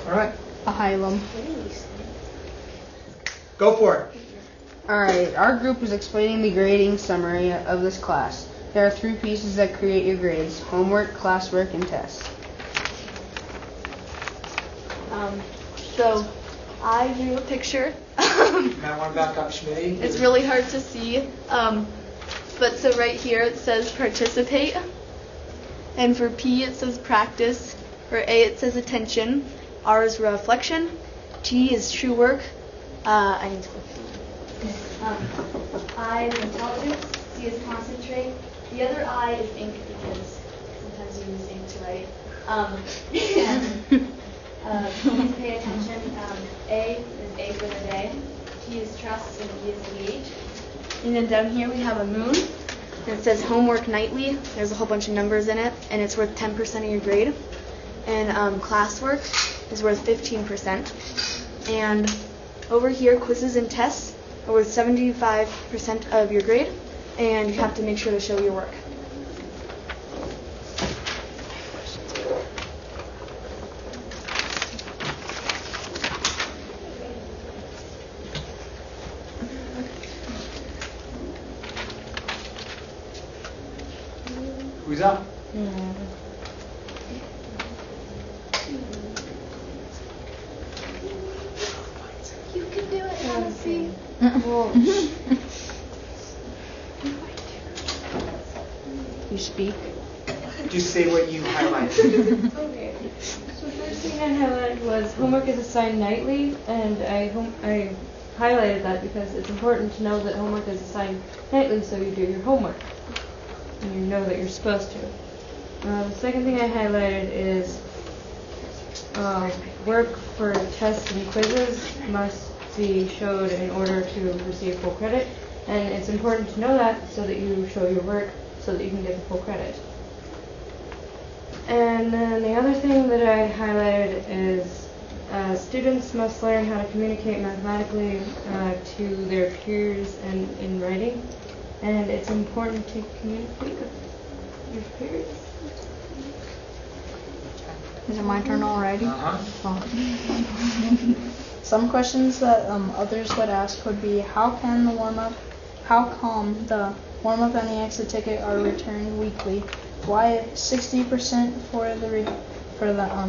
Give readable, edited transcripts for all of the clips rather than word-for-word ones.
All right. Ahylum. Go for it. Alright, our group is explaining the grading summary of this class. There are 3 pieces that create your grades: homework, classwork, and tests. So I drew a picture. Might want to back up, Schmitty. It's really hard to see. But so right here it says participate. And for P it says practice. For A it says attention. R is reflection. T is true work. I need to flip. I is intelligence. C is concentrate. The other I is ink because sometimes you use ink to write. And P is pay attention. A is A for the day. T is trust and E is engage. And then down here we have a moon. And it says homework nightly. There's a whole bunch of numbers in it, and it's worth 10% of your grade. And classwork is worth 15%. And over here, quizzes and tests are worth 75% of your grade, and you have to make sure to show your work. Who's up? You can do it, Nancy. You speak. Just say what you highlighted. Okay. So the first thing I highlighted was homework is assigned nightly, and I highlighted that because it's important to know that homework is assigned nightly so you do your homework. And you know that you're supposed to. The second thing I highlighted is work for tests and quizzes must be showed in order to receive full credit. And it's important to know that so that you show your work so that you can get the full credit. And then the other thing that I highlighted is students must learn how to communicate mathematically to their peers and in writing. And it's important to communicate with your peers. Is it my turn already? Uh-huh. Oh. Some questions that others would ask would be, how come the warm-up and the exit ticket are returned weekly? Why 60% for the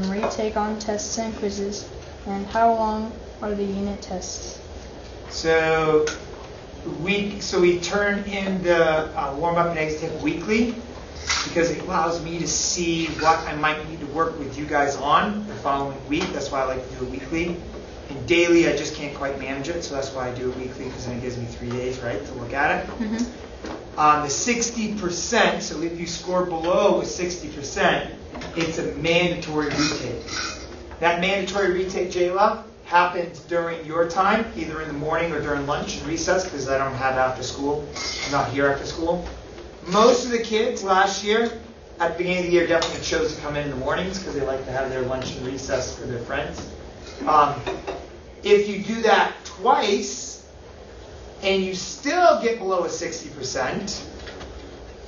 retake on tests and quizzes? And how long are the unit tests? So we turn in the warm-up and exit ticket weekly because it allows me to see what I might need to work with you guys on the following week. That's why I like to do it weekly. And daily, I just can't quite manage it, so that's why I do it weekly, because then it gives me 3 days, right, to look at it. Mm-hmm. The 60%, so if you score below a 60%, it's a mandatory retake. That mandatory retake, J-Love, happens during your time, either in the morning or during lunch and recess, because I don't have after school. I'm not here after school. Most of the kids last year, at the beginning of the year, definitely chose to come in the mornings because they like to have their lunch and recess for their friends. If you do that twice and you still get below a 60%,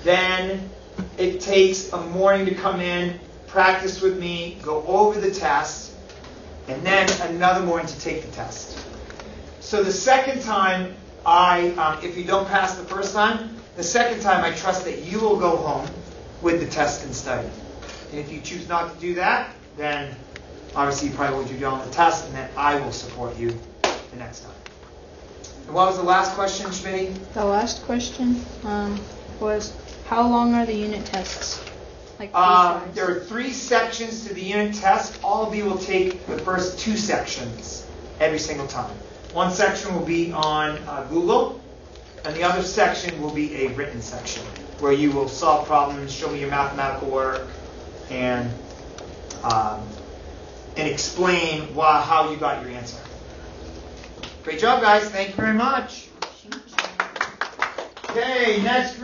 then it takes a morning to come in, practice with me, go over the test, and then another morning to take the test. So the second time, if you don't pass the first time, the second time I trust that you will go home with the test and study. And if you choose not to do that, then obviously you probably won't do well on the test, and then I will support you the next time. And what was the last question, Schmitty? The last question was, how long are the unit tests? Like there are 3 sections to the unit test. All of you will take the first 2 sections every single time. One section will be on Google, and the other section will be a written section where you will solve problems, show me your mathematical work, and explain how you got your answer. Great job, guys. Thank you very much. Okay, next.